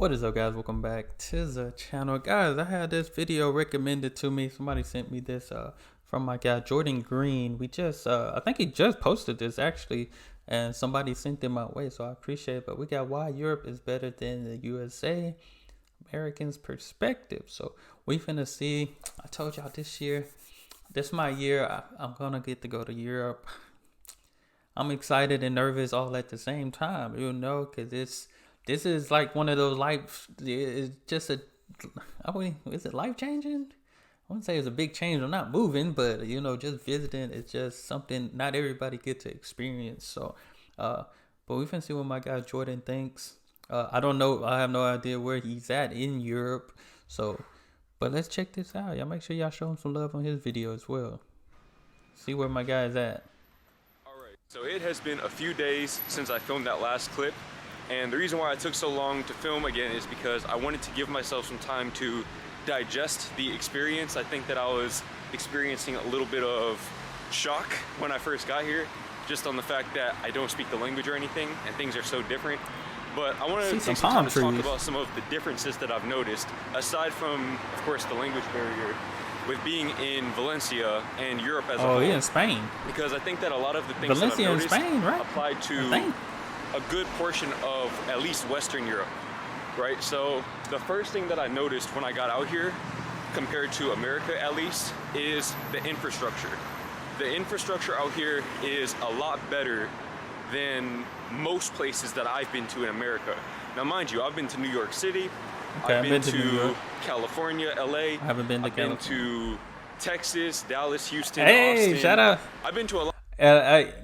What is up, guys? Welcome back to the channel. Guys, I had this video recommended to me. Somebody sent me this from my guy Jordan Green. We just I think he just posted this actually, and somebody sent it my way, so I appreciate it. But we got why Europe is better than the USA, Americans' perspective. So we finna see. I told y'all this my year. I'm gonna get to go to Europe. I'm excited and nervous all at the same time, because this is like one of those life. It's just is it life changing? I wouldn't say it's a big change. I'm not moving, but just visiting. It's just something not everybody get to experience. So, but we can see what my guy Jordan thinks. I don't know. I have no idea where he's at in Europe. So, but let's check this out. Y'all make sure y'all show him some love on his video as well. See where my guy is at. So it has been a few days since I filmed that last clip, and the reason why it took so long to film again is because I wanted to give myself some time to digest the experience. I think that I was experiencing a little bit of shock when I first got here, just on the fact that I don't speak the language or anything, and things are so different. But I wanted to take some time to talk about some of the differences that I've noticed, aside from, of course, the language barrier, with being in Valencia and Europe as a whole. Oh, yeah, in Spain. Because I think that a lot of the things Valencia that I've noticed in Spain, right? apply to a good portion of at least Western Europe, right? So the first thing that I noticed when I got out here, compared to America at least, is the infrastructure. The infrastructure out here is a lot better than most places that I've been to in America. Now, mind you, I've been to New York City. Okay, I've been to California, LA. I haven't been to I've been to Texas, Dallas, Houston, Hey, Austin. shout out. I've been to a lot. Everything's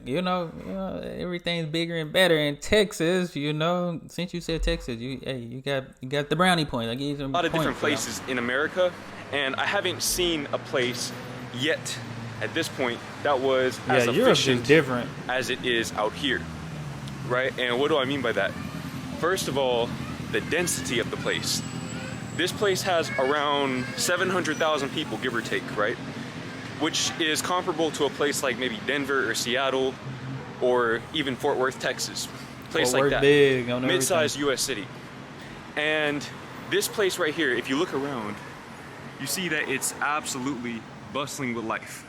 bigger and better in Texas. Since you said Texas, you got the brownie point. I gave you some A lot of different places in America, and I haven't seen a place yet at this point that was as efficient different as it is out here, right? And what do I mean by that? First of all, the density of the place. This place has around 700,000 people, give or take, right? Which is comparable to a place like maybe Denver or Seattle, or even Fort Worth, Texas. Place like that. Mid-sized US city. And this place right here, if you look around, you see that it's absolutely bustling with life.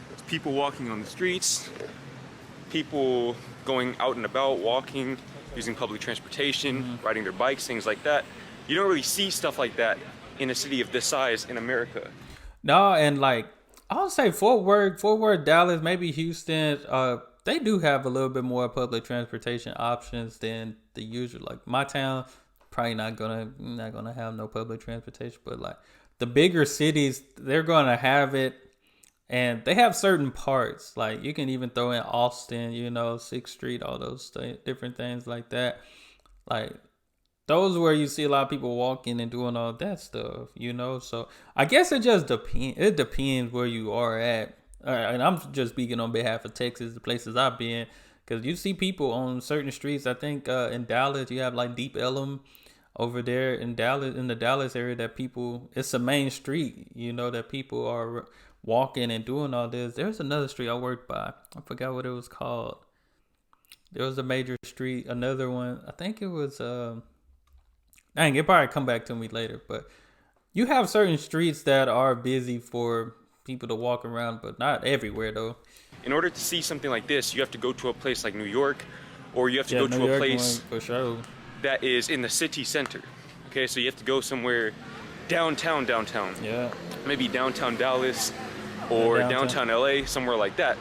There's people walking on the streets, people going out and about, walking, using public transportation, riding their bikes, things like that. You don't really see stuff like that in a city of this size in America. No, and I'll say Fort Worth, Dallas, maybe Houston. They do have a little bit more public transportation options than the usual. Like my town, probably not gonna have no public transportation, but the bigger cities, they're gonna have it. And they have certain parts, like you can even throw in Austin, 6th Street, all those different things like that. Like those where you see a lot of people walking and doing all that stuff, So I guess it just depends. It depends where you are at. And I'm just speaking on behalf of Texas, the places I've been, because you see people on certain streets. I think in Dallas you have like Deep Ellum over there in Dallas, in the Dallas area, that people, it's a main street, that people are walking and doing all this. There's another street I worked by. I forgot what it was called. There was a major street, another one. I think it was dang, it probably come back to me later. But you have certain streets that are busy for people to walk around, but not everywhere though. In order to see something like this, you have to go to a place like New York, or you have to go New to York a place for sure that is in the city center. Okay, so you have to go somewhere downtown. Yeah. Maybe downtown Dallas or downtown LA, somewhere like that.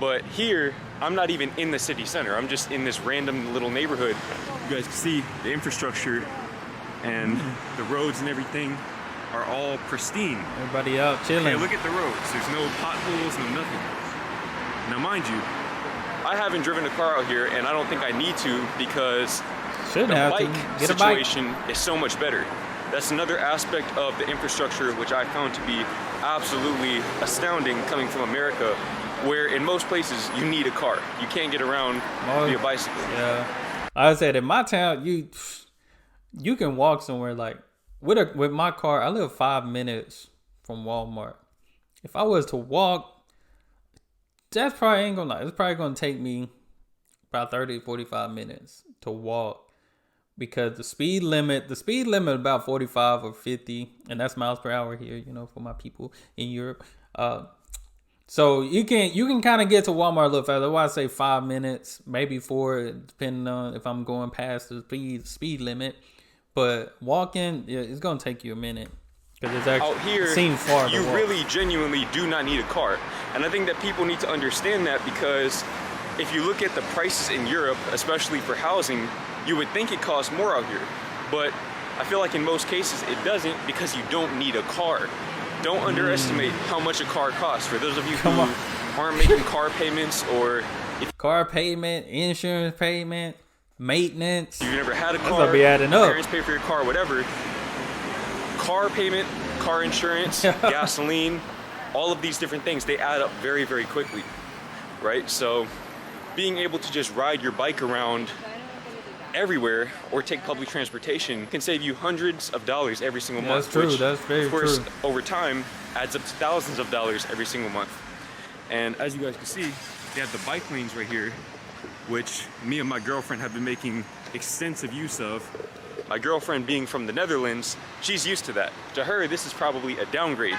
But here, I'm not even in the city center. I'm just in this random little neighborhood. You guys can see the infrastructure and the roads and everything are all pristine. Everybody out chilling. Okay, look at the roads. There's no potholes, no nothing. Now, mind you, I haven't driven a car out here, and I don't think I need to, because the bike situation is so much better. That's another aspect of the infrastructure which I found to be absolutely astounding coming from America, where in most places you need a car. You can't get around via bicycle. Yeah, I said in my town you can walk somewhere. Like with my car, I live 5 minutes from Walmart. If I was to walk, that's probably it's probably gonna take me about 30-45 minutes to walk. because the speed limit about 45 or 50, and that's miles per hour here, for my people in Europe. So you can kind of get to Walmart a little faster. That's why I say 5 minutes, maybe 4, depending on if I'm going past the speed limit. But walking, yeah, it's gonna take you a minute because it's actually Out here, seems far. you really genuinely do not need a car, and I think that people need to understand that, because if you look at the prices in Europe, especially for housing, you would think it costs more out here, but I feel like in most cases it doesn't, because you don't need a car. Don't underestimate how much a car costs. For those of you who aren't making car payments, or car payment, insurance payment, maintenance. you've never had a That's car, gonna be adding up. parents pay for your car, whatever. Car payment, car insurance, gasoline, all of these different things, they add up very, very quickly, right? So being able to just ride your bike around everywhere or take public transportation can save you hundreds of dollars every single month. That's true. Which, That's very of course, true. over time adds up to thousands of dollars every single month. And as you guys can see, they have the bike lanes right here, which me and my girlfriend have been making extensive use of. My girlfriend, being from the Netherlands, she's used to that. To her, this is probably a downgrade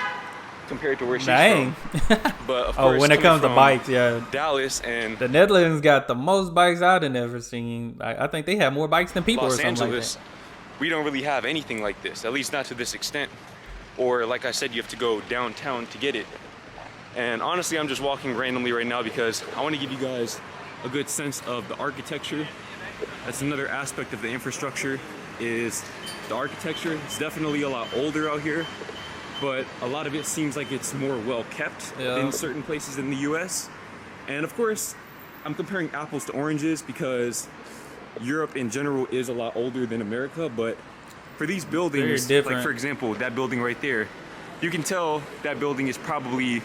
compared to where she's Dang. from. But of course, When it coming comes to from bikes, yeah. Dallas and The Netherlands got the most bikes I've ever seen. I think they have more bikes than people or Los something Angeles, like that. we don't really have anything like this, at least not to this extent. Or like I said, you have to go downtown to get it. And honestly, I'm just walking randomly right now because I want to give you guys a good sense of the architecture. That's another aspect of the infrastructure, is the architecture. It's definitely a lot older out here, but a lot of it seems like it's more well kept in certain places in the US. And of course, I'm comparing apples to oranges because Europe in general is a lot older than America, but for these buildings, Very different. like for example, that building right there, you can tell that building is probably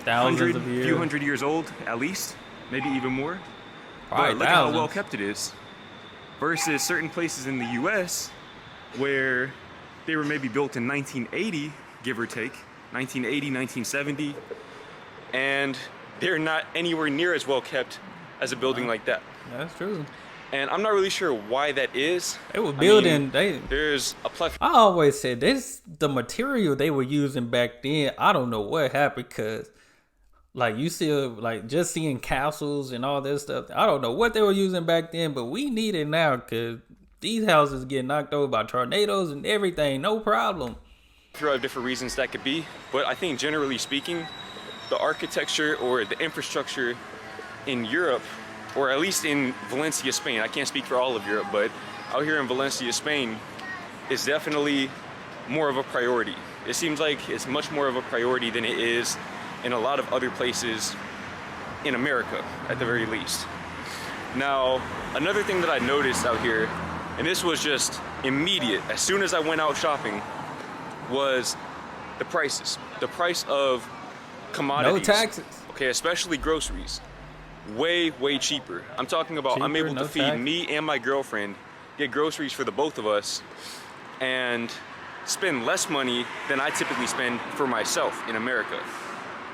Thousands of years. few hundred years old at least, maybe even more. Probably But look at how thousands. well kept it is. Versus certain places in the US where they were maybe built in 1980, give or take, 1980, 1970, and they're not anywhere near as well kept as a building like that. That's true. And I'm not really sure why that is. They were I building. mean, there's a plethora. I always said this. The material they were using back then. I don't know what happened, because like you see, like just seeing castles and all this stuff. I don't know what they were using back then, but we need it now, because these houses get knocked over by tornadoes and everything. No problem. There are different reasons that could be, but I think generally speaking, the architecture or the infrastructure in Europe, or at least in Valencia, Spain, I can't speak for all of Europe, but out here in Valencia, Spain, is definitely more of a priority. It seems like it's much more of a priority than it is in a lot of other places in America, at the very least. Now, another thing that I noticed out here, and this was just immediate, as soon as I went out shopping, was the prices. The price of commodities. No taxes. Okay, especially groceries. Way, way cheaper. I'm talking about I'm Cheaper, able no to feed tax. me and my girlfriend, get groceries for the both of us, and spend less money than I typically spend for myself in America.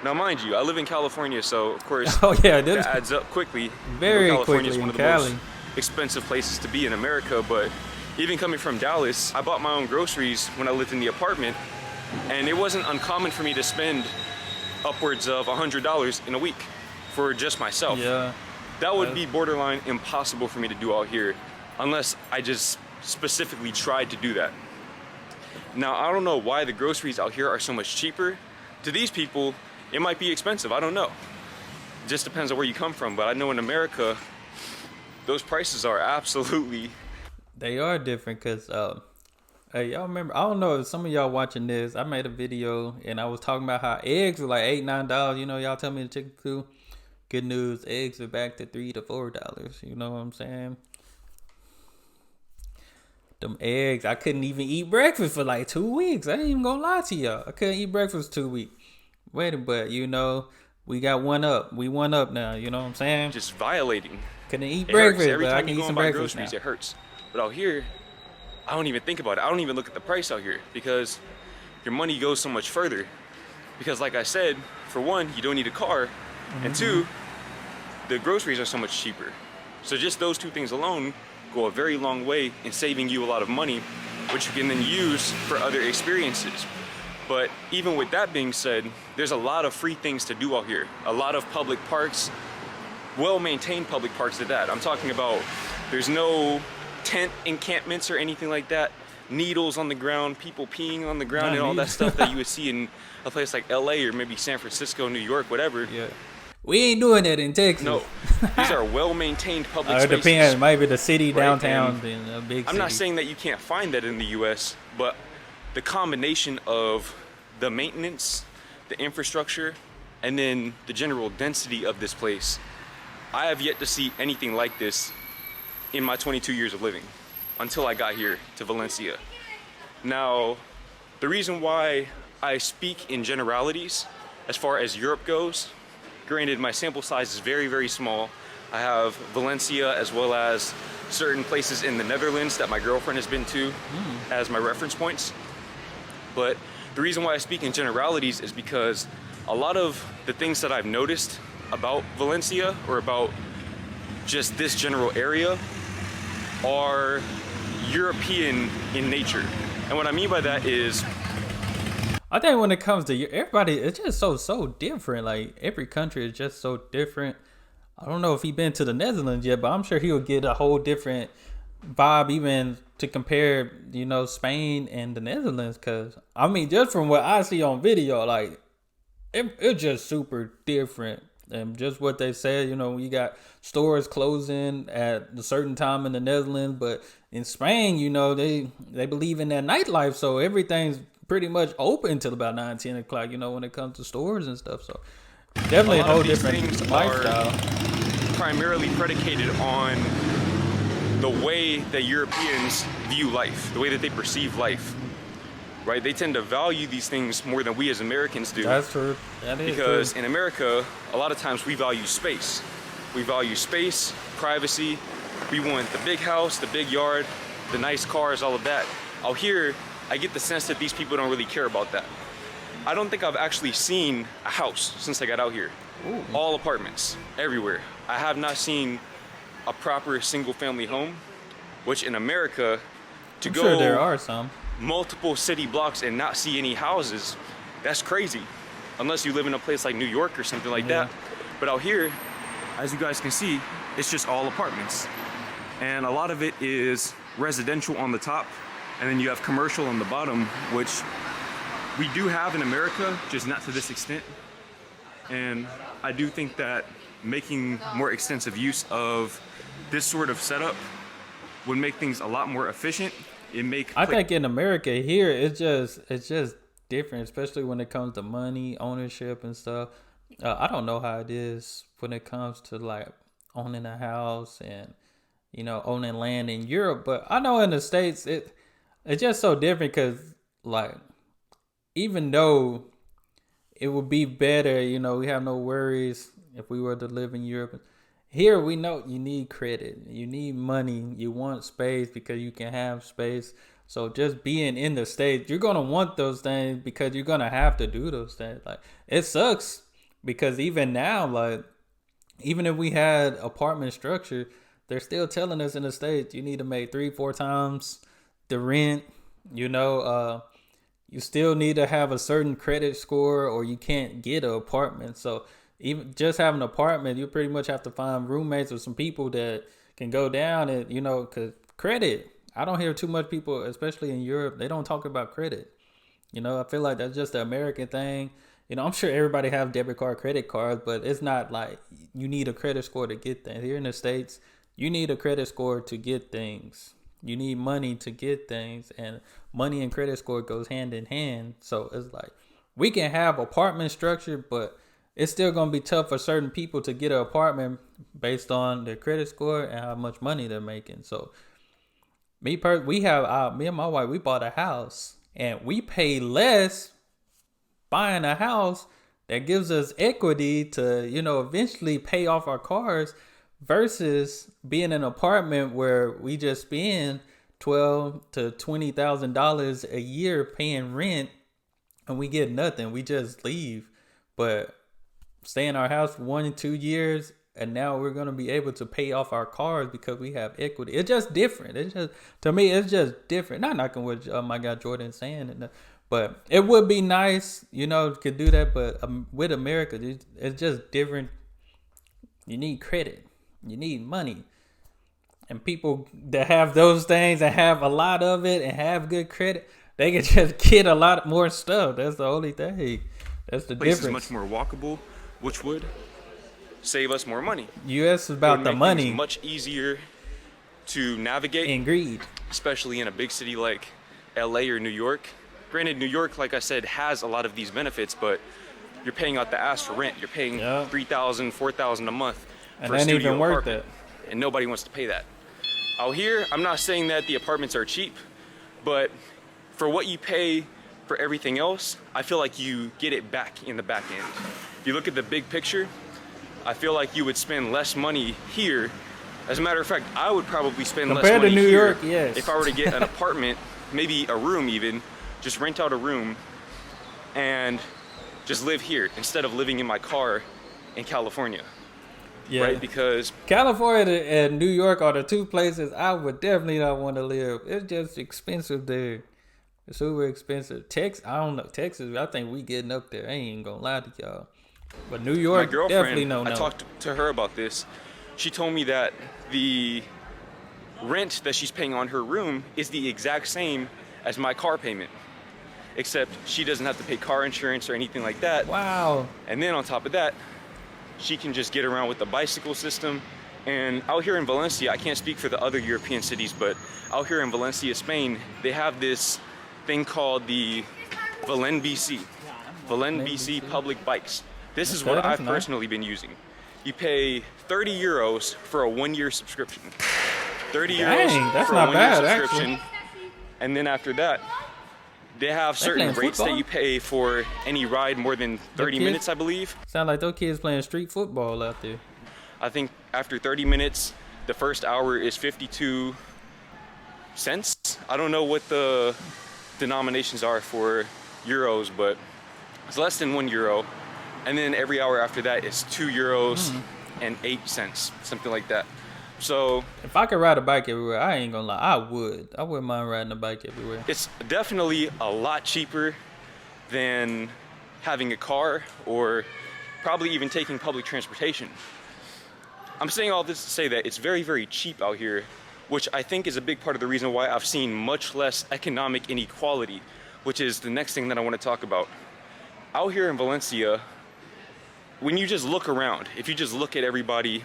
Now, mind you, I live in California, so of course Oh yeah, that that's adds up quickly. very California quickly is one in of the Cali. most expensive places to be in America, but even coming from Dallas, I bought my own groceries when I lived in the apartment, and it wasn't uncommon for me to spend upwards of $100 in a week for just myself. Yeah. That would be borderline impossible for me to do out here unless I just specifically tried to do that. Now, I don't know why the groceries out here are so much cheaper. To these people, it might be expensive, I don't know. It just depends on where you come from, but I know in America, those prices are absolutely... They are different, because hey, y'all remember, I don't know if some of y'all watching this, I made a video and I was talking about how eggs were like $8-9. Y'all tell me the chicken coop. Good news, eggs are back to $3 to $4. You know what I'm saying? Them eggs, I couldn't even eat breakfast for like 2 weeks. I ain't even gonna lie to y'all. I couldn't eat breakfast 2 weeks. But we got one up. We one up now. You know what I'm saying? just violating. Couldn't eat It breakfast, hurts. Every but I time can you eat go some and buy breakfast groceries, now. it hurts. But out here, I don't even think about it. I don't even look at the price out here because your money goes so much further. Because like I said, for one, you don't need a car, and two, the groceries are so much cheaper. So just those two things alone go a very long way in saving you a lot of money, which you can then use for other experiences. But even with that being said, there's a lot of free things to do out here. A lot of public parks, well-maintained public parks at that. I'm talking about there's no tent encampments or anything like that. Needles on the ground, people peeing on the ground, and all that stuff that you would see in a place like LA or maybe San Francisco, New York, whatever. Yeah. We ain't doing that in Texas. No, these are well-maintained public It spaces. depends. Maybe the city Right, downtown being a big city. I'm not saying that you can't find that in the US, but the combination of the maintenance, the infrastructure, and then the general density of this place, I have yet to see anything like this in my 22 years of living until I got here to Valencia. Now, the reason why I speak in generalities as far as Europe goes, granted my sample size is very, very small. I have Valencia as well as certain places in the Netherlands that my girlfriend has been to as my reference points. But the reason why I speak in generalities is because a lot of the things that I've noticed about Valencia or about just this general area are European in nature. And what I mean by that is, I think when it comes to everybody, it's just so different. Like every country is just so different. I don't know if he's been to the Netherlands yet, but I'm sure he'll get a whole different vibe even to compare, Spain and the Netherlands. Cause I mean, just from what I see on video, like it's just super different. And just what they said, you got stores closing at a certain time in the Netherlands, but in Spain, they believe in that nightlife, so everything's pretty much open till about 9-10 o'clock. When it comes to stores and stuff. So definitely a whole different lifestyle. Primarily predicated on the way that Europeans view life, the way that they perceive life. Right? They tend to value these things more than we as Americans do. That's true. That is because true. In America, a lot of times we value space. We value space, privacy. We want the big house, the big yard, the nice cars, all of that. Out here, I get the sense that these people don't really care about that. I don't think I've actually seen a house since I got out here. Ooh. All apartments, everywhere. I have not seen a proper single family home, which in America, I'm sure there are some. Multiple city blocks and not see any houses, that's crazy. Unless you live in a place like New York or something like that. But out here, as you guys can see, it's just all apartments. And a lot of it is residential on the top, and then you have commercial on the bottom, which we do have in America, just not to this extent. And I do think that making more extensive use of this sort of setup would make things a lot more efficient. I think in America here, it's just different, especially when it comes to money, ownership and stuff. I don't know how it is when it comes to like owning a house and, owning land in Europe. But I know in the States, it's just so different because like, even though it would be better, we have no worries if we were to live in Europe. Here we know you need credit, you need money, you want space because you can have space. So just being in the States, you're gonna want those things because you're gonna have to do those things. Like it sucks because even now, like even if we had apartment structure, they're still telling us in the States you need to make 3-4 times the rent. You still need to have a certain credit score or you can't get an apartment. So even just having an apartment, you pretty much have to find roommates or some people that can go down and, because credit, I don't hear too much people, especially in Europe, they don't talk about credit. I feel like that's just the American thing. I'm sure everybody have debit card, credit cards, but it's not like you need a credit score to get things. Here in the States, you need a credit score to get things. You need money to get things, and money and credit score goes hand in hand. So it's like we can have apartment structure, but it's still going to be tough for certain people to get an apartment based on their credit score and how much money they're making. So me and my wife, we bought a house and we pay less buying a house that gives us equity to, eventually pay off our cars versus being in an apartment where we just spend $12,000 to $20,000 a year paying rent and we get nothing. We just leave. But stay in our house for 1 and 2 years, and now we're gonna be able to pay off our cars because we have equity. It's just different. It's just, to me, it's just different. Not knocking what my guy Jordan saying, but it would be nice, could do that. But with America, it's just different. You need credit. You need money. And people that have those things and have a lot of it and have good credit, they can just get a lot more stuff. That's the only thing. That's the Place difference. is much more walkable, which would save us more money. U.S. is about the money. Much easier to navigate. And greed. Especially in a big city like L.A. or New York. Granted, New York, like I said, has a lot of these benefits, but you're paying out the ass for rent. You're paying $3,000, $4,000 a month for a studio even worth apartment. it. And nobody wants to pay that. Out here, I'm not saying that the apartments are cheap, but for what you pay for everything else, I feel like you get it back in the back end. If you look at the big picture, I feel like you would spend less money here. As a matter of fact, I would probably spend less money compared to New here York, yes. if I were to get an apartment, maybe a room even, just rent out a room and just live here instead of living in my car in California. Yeah. Right? Because California and New York are the two places I would definitely not want to live. It's just expensive there. It's super expensive. Texas, I don't know. Texas, I think we getting up there. I ain't gonna lie to y'all. But New York, my girlfriend, definitely no. I talked to her about this. She told me that the rent that she's paying on her room is the exact same as my car payment, except she doesn't have to pay car insurance or anything like that. Wow. And then on top of that, she can just get around with the bicycle system. And out here in Valencia, I can't speak for the other European cities, but out here in Valencia, Spain, they have this thing called the ValenBC public bikes. This is what I've personally been using. You pay 30 euros for a 1-year subscription. 30 euros that's for not a 1-year bad, subscription. actually. And then after that, they have certain rates that you pay for any ride more than 30 minutes, I believe. Sound like those kids playing street football out there. I think after 30 minutes, the first hour is 52 cents. I don't know what the denominations are for euros, but it's less than €1. And then every hour after that is €2 and 8 cents, something like that. So if I could ride a bike everywhere, I ain't gonna lie, I wouldn't mind riding a bike everywhere. It's definitely a lot cheaper than having a car or probably even taking public transportation. I'm saying all this to say that it's very, very cheap out here, which I think is a big part of the reason why I've seen much less economic inequality, which is the next thing that I want to talk about. Out here in Valencia, when you just look around, if you just look at everybody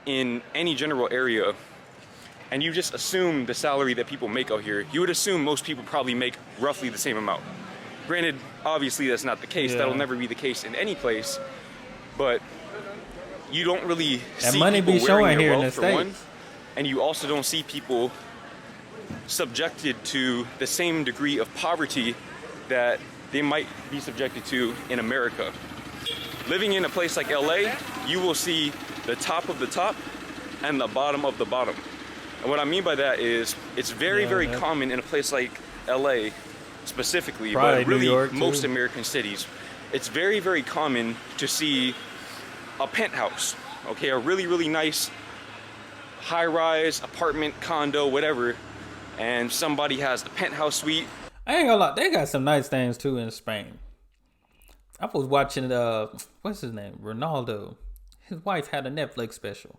in any general area and you just assume the salary that people make out here, you would assume most people probably make roughly the same amount. Granted, obviously that's not the case. That'll never be the case in any place, but you don't really see money people be showing wearing here their in the wealth for one, States. and you also don't see people subjected to the same degree of poverty that they might be subjected to in America. Living in a place like LA, you will see the top of the top and the bottom of the bottom. And what I mean by that is it's very, very common in a place like LA specifically, probably but really New York most too. American cities. It's very, very common to see a penthouse, okay, a really, really nice high-rise apartment, condo, whatever, and somebody has the penthouse suite. I ain't gonna lie, they got some nice things too in Spain. I was watching what's his name? Ronaldo. His wife had a Netflix special.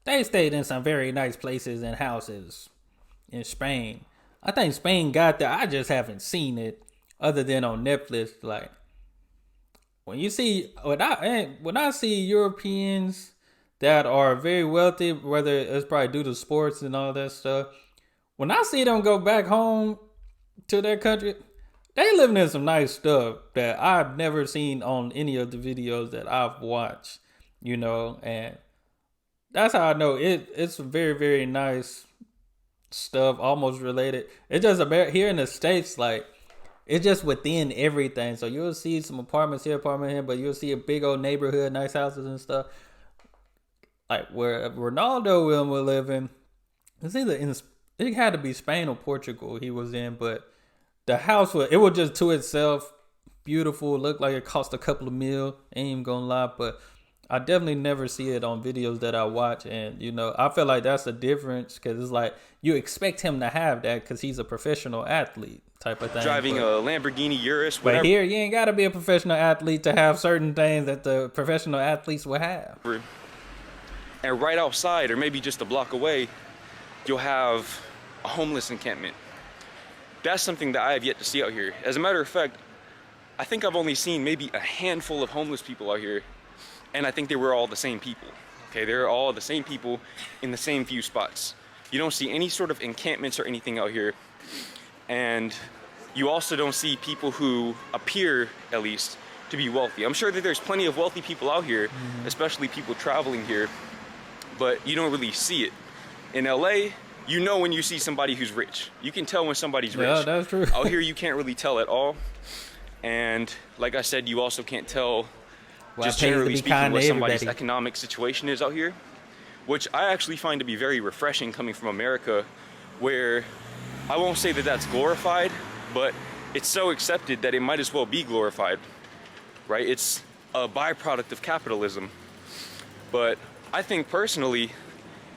They stayed in some very nice places and houses in Spain. I think Spain got there. I just haven't seen it other than on Netflix. Like when I see Europeans that are very wealthy, whether it's probably due to sports and all that stuff, when I see them go back home to their country, they living in some nice stuff that I've never seen on any of the videos that I've watched, and that's how I know it's very, very nice stuff, almost related. It's just here in the States, like, it's just within everything. So you'll see some apartments here, but you'll see a big old neighborhood, nice houses and stuff. Like where Ronaldo was living, it had to be Spain or Portugal he was in, but the house was just to itself beautiful. It looked like it cost a couple of mil. Ain't even gonna lie, but I definitely never see it on videos that I watch, and I feel like that's the difference because it's like you expect him to have that because he's a professional athlete type of thing. Driving a Lamborghini Urus, But whatever. here, you ain't got to be a professional athlete to have certain things that the professional athletes will have. And right outside, or maybe just a block away, you'll have a homeless encampment. That's something that I have yet to see out here. As a matter of fact, I think I've only seen maybe a handful of homeless people out here, and I think they were all the same people. Okay, they're all the same people in the same few spots. You don't see any sort of encampments or anything out here, and you also don't see people who appear, at least, to be wealthy. I'm sure that there's plenty of wealthy people out here, especially people traveling here, but you don't really see it. In LA, you know when you see somebody who's rich. You can tell when somebody's rich. Yeah, that's true. Out here, you can't really tell at all. And like I said, you also can't tell, just generally speaking, what somebody's economic situation is out here, which I actually find to be very refreshing coming from America, where I won't say that that's glorified, but it's so accepted that it might as well be glorified, right? It's a byproduct of capitalism. But I think personally,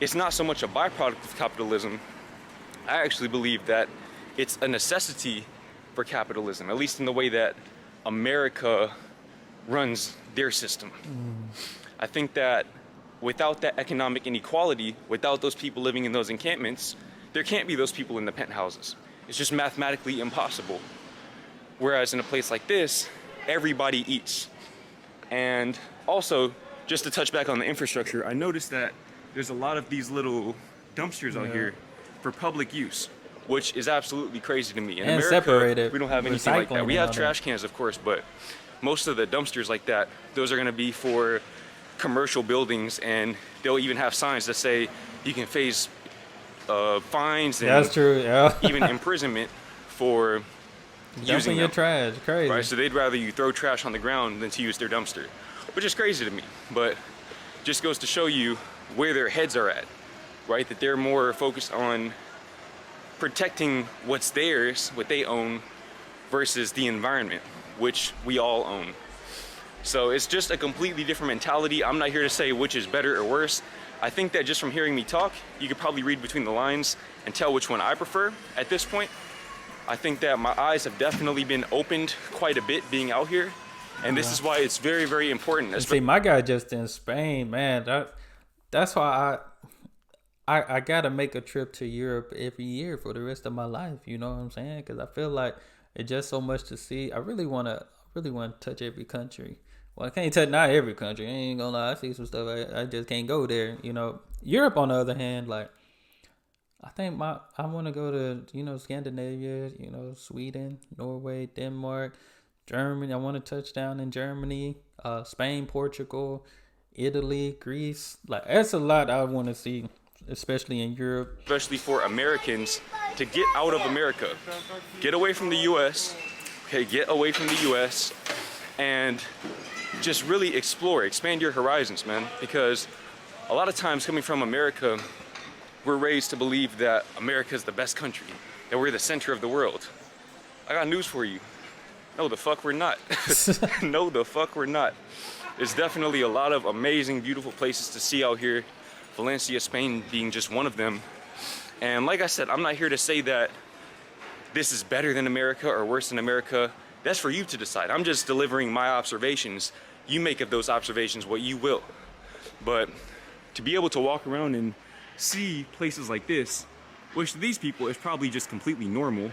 it's not so much a byproduct of capitalism. I actually believe that it's a necessity for capitalism, at least in the way that America runs their system. I think that without that economic inequality, without those people living in those encampments, there can't be those people in the penthouses. It's just mathematically impossible. Whereas in a place like this, everybody eats. And also, just to touch back on the infrastructure, I noticed that there's a lot of these little dumpsters out here for public use, which is absolutely crazy to me. In America, separated. we don't have anything like that. We have trash that. cans, of course, but most of the dumpsters like that, those are going to be for commercial buildings, and they'll even have signs that say you can face fines and that's true, yeah. even imprisonment for using your them. trash. Crazy. Right, so they'd rather you throw trash on the ground than to use their dumpster, which is crazy to me, but just goes to show you where their heads are at, right? That they're more focused on protecting what's theirs, what they own, versus the environment, which we all own. So it's just a completely different mentality. I'm not here to say which is better or worse. I think that just from hearing me talk, you could probably read between the lines and tell which one I prefer at this point. I think that my eyes have definitely been opened quite a bit being out here, and this is why it's very, very important. See, my guy just in Spain, man. That's why I gotta make a trip to Europe every year for the rest of my life. You know what I'm saying? Because I feel like it's just so much to see. I really wanna touch every country. Well, I can't touch not every country. I ain't gonna lie. I see some stuff. I just can't go there. Europe on the other hand, like I think I want to go to Scandinavia. Sweden, Norway, Denmark, Germany. I want to touch down in Germany, Spain, Portugal, Italy, Greece. Like that's a lot I want to see, especially in Europe. Especially for Americans to get out of America, get away from the U.S. Okay, get away from the U.S. and just really explore, expand your horizons, man. Because a lot of times coming from America, we're raised to believe that America is the best country, that we're the center of the world. I got news for you. No, the fuck we're not. No, the fuck we're not. There's definitely a lot of amazing, beautiful places to see out here. Valencia, Spain being just one of them. And like I said, I'm not here to say that this is better than America or worse than America. That's for you to decide. I'm just delivering my observations. You make of those observations what you will. But to be able to walk around and see places like this, which to these people is probably just completely normal.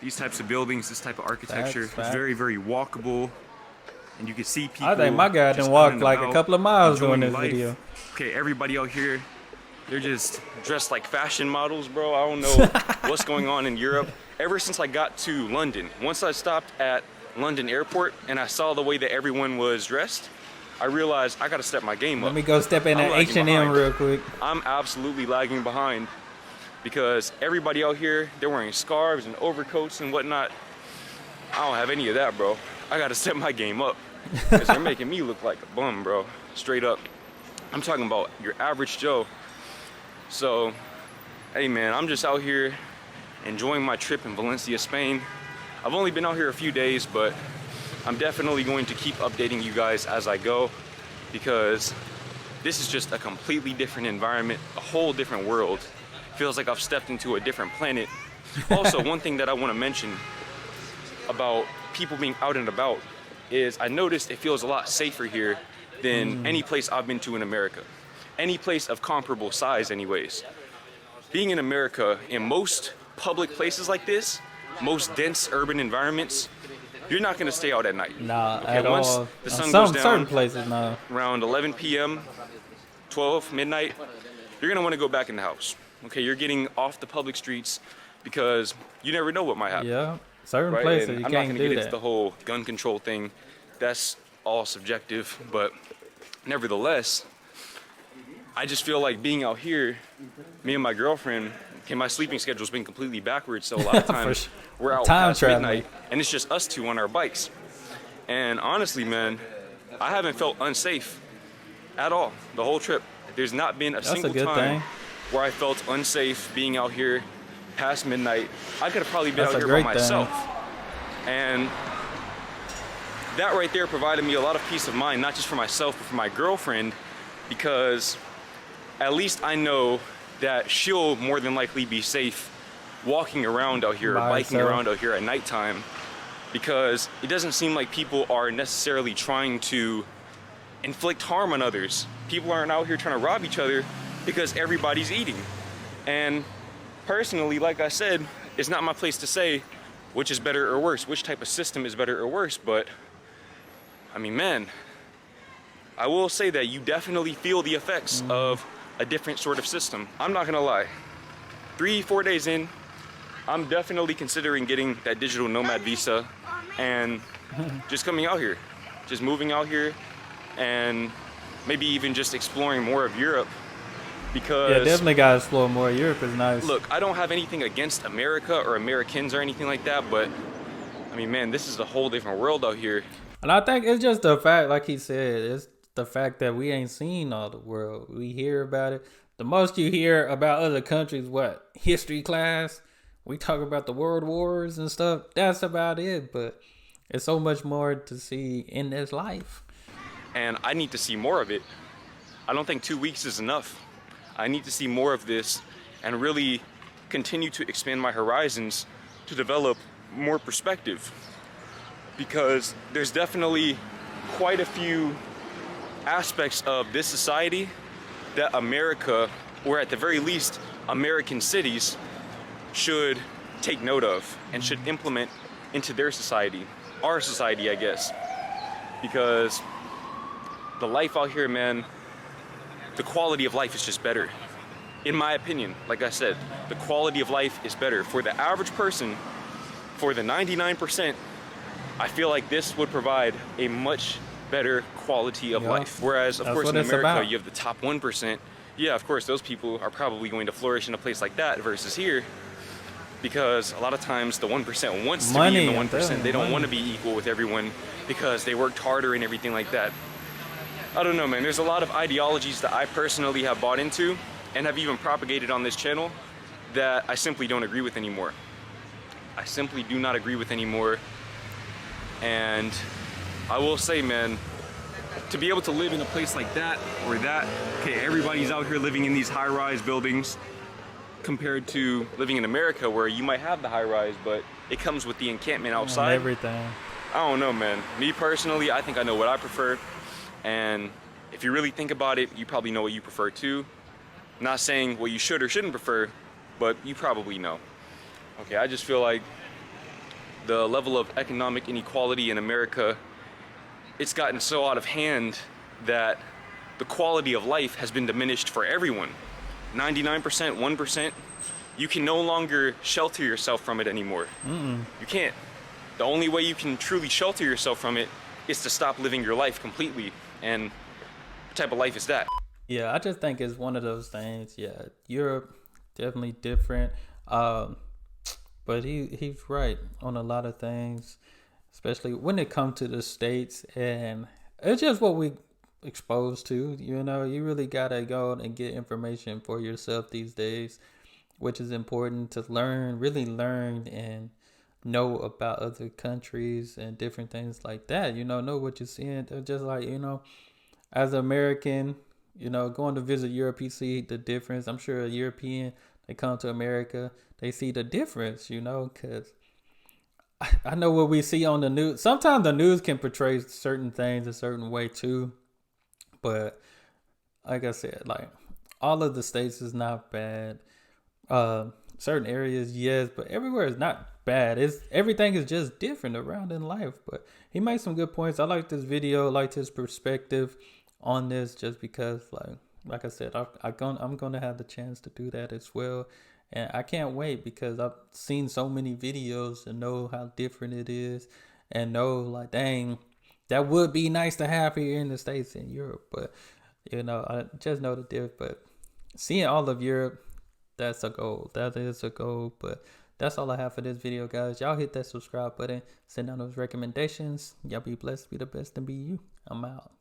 These types of buildings, this type of architecture is very, very walkable. And you can see people. I think my guy done walked like a couple of miles doing this video. Okay, everybody out here, they're just dressed like fashion models, bro. I don't know what's going on in Europe. Ever since I got to London, once I stopped at London airport and I saw the way that everyone was dressed, I realized I gotta step my game up. Let me go step in at H&M real quick. I'm absolutely lagging behind because everybody out here, they're wearing scarves and overcoats and whatnot. I don't have any of that, bro. I gotta step my game up because they're making me look like a bum, bro. Straight up. I'm talking about your average Joe. So, hey man, I'm just out here enjoying my trip in Valencia, Spain. I've only been out here a few days, but I'm definitely going to keep updating you guys as I go because this is just a completely different environment, a whole different world. Feels like I've stepped into a different planet. Also, one thing that I want to mention about people being out and about is I noticed it feels a lot safer here than any place I've been to in America. Any place of comparable size anyways. Being in America, in most public places like this, most dense urban environments, you're not gonna stay out at night. Nah, Okay, at once all. the sun Some goes down certain places, no. around 11 p.m., 12, midnight, you're gonna wanna go back in the house. Okay, you're getting off the public streets because you never know what might happen. Yeah, certain Right? places And you I'm not can't gonna do get into that. the whole gun control thing. That's all subjective, but nevertheless, I just feel like being out here, me and my girlfriend, okay, my sleeping schedule's been completely backwards, so a lot of times sure. we're out Time past traveling. midnight, and it's just us two on our bikes. And honestly, man, I haven't felt unsafe at all the whole trip. There's not been a That's single a good time thing. where I felt unsafe being out here past midnight. I could have probably been That's out a here by great thing. myself. And that right there provided me a lot of peace of mind, not just for myself, but for my girlfriend, because at least I know that she'll more than likely be safe walking around out here, or By biking herself. around out here at nighttime, because it doesn't seem like people are necessarily trying to inflict harm on others. People aren't out here trying to rob each other because everybody's eating. And personally, like I said, it's not my place to say which is better or worse, which type of system is better or worse, but I mean, man, I will say that you definitely feel the effects of a different sort of system. I'm not gonna lie, 3-4 days in, I'm definitely considering getting that digital nomad visa and just coming out here, just moving out here, and maybe even just exploring more of Europe. Because Yeah, definitely gotta explore more. Europe is nice. look, I don't have anything against America or Americans or anything like that, but I mean, man, this is a whole different world out here. And I think it's just the fact, like he said, it's the fact that we ain't seen all the world. We hear about it. The most you hear about other countries, what? History class. We talk about the world wars and stuff. That's about it. But it's so much more to see in this life. And I need to see more of it. I don't think 2 weeks is enough. I need to see more of this and really continue to expand my horizons to develop more perspective. Because there's definitely quite a few aspects of this society that America, or at the very least, American cities, should take note of and should implement into their society, our society, I guess. Because the life out here, man, the quality of life is just better. In my opinion, like I said, the quality of life is better. For the average person, for the 99%, I feel like this would provide a much better quality of Yeah. life. Whereas, of That's course, what in it's America, about. you have the top 1%. Yeah, of course, those people are probably going to flourish in a place like that versus here. Because a lot of times the 1% wants to be Money, in the I'm 1%. telling They you, don't money. want to be equal with everyone because they worked harder and everything like that. I don't know, man. There's a lot of ideologies that I personally have bought into and have even propagated on this channel that I simply don't agree with anymore. I simply do not agree with anymore. And I will say, man, to be able to live in a place like that, or that, okay, everybody's out here living in these high-rise buildings compared to living in America where you might have the high-rise, but it comes with the encampment And outside. everything. I don't know, man. Me personally, I think I know what I prefer. And if you really think about it, you probably know what you prefer too. Not saying what you should or shouldn't prefer, but you probably know. Okay, I just feel like the level of economic inequality in America, it's gotten so out of hand that the quality of life has been diminished for everyone. 99%, 1%, you can no longer shelter yourself from it anymore. You can't. The only way you can truly shelter yourself from it is to stop living your life completely. And what type of life is that? Yeah, I just think it's one of those things. Yeah, Europe definitely different. But he's right on a lot of things, especially when it comes to the States, and it's just what we exposed to. You know, you really gotta go and get information for yourself these days, which is important to learn, really learn and know about other countries and different things like that. You know what you're seeing. They're just like, as an American, going to visit Europe, you see the difference. I'm sure a European, they come to America, they see the difference, because I know what we see on the news. Sometimes the news can portray certain things a certain way too, but like I said, like all of the states is not bad. Uh, Certain areas, yes, but everywhere is not bad. It's everything is just different around in life. But he made some good points. I like this video, I liked his perspective on this, just because, like I said, I'm gonna have the chance to do that as well, and I can't wait because I've seen so many videos and know how different it is, and know like, dang, that would be nice to have here in the States and Europe, but I just know the difference. But seeing all of Europe, that's a goal. That is a goal. But that's all I have for this video, guys. Y'all hit that subscribe button. Send down those recommendations. Y'all be blessed, be the best, and be you. I'm out.